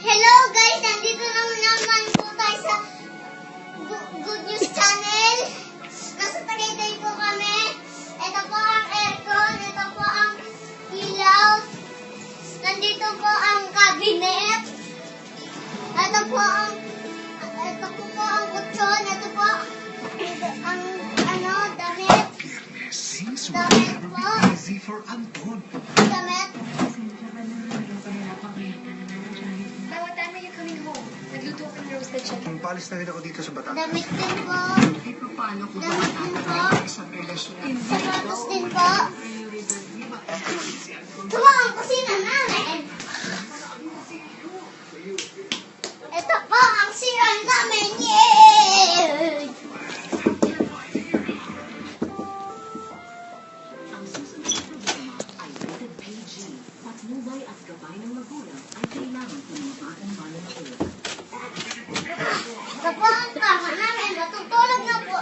Hello guys! Nandito naman po tayo sa Good News Channel. Nasa Tagaytay po kami. Ito po ang aircon. Ito po ang ilaw. Nandito po ang cabinet. Ito po ang kutsyon. Ito po ang damit. Damit po. Easy for Anton. Damit. By what time are you coming home? Nagluto ko ng roasted chicken. Palis na rin ako dito sa Batangas. Damit din po. Paano kung Damit din po. sa relasyon Sapatos din po. Ito po ang kusina namin. Ito po ang siran namin. Yay! Ang susunod na problema ay rated PG. Patnubay at gabay ng magulang ay kailangan ng magaan-bala na ulo. Ito po ang kama namin. Matutulog na po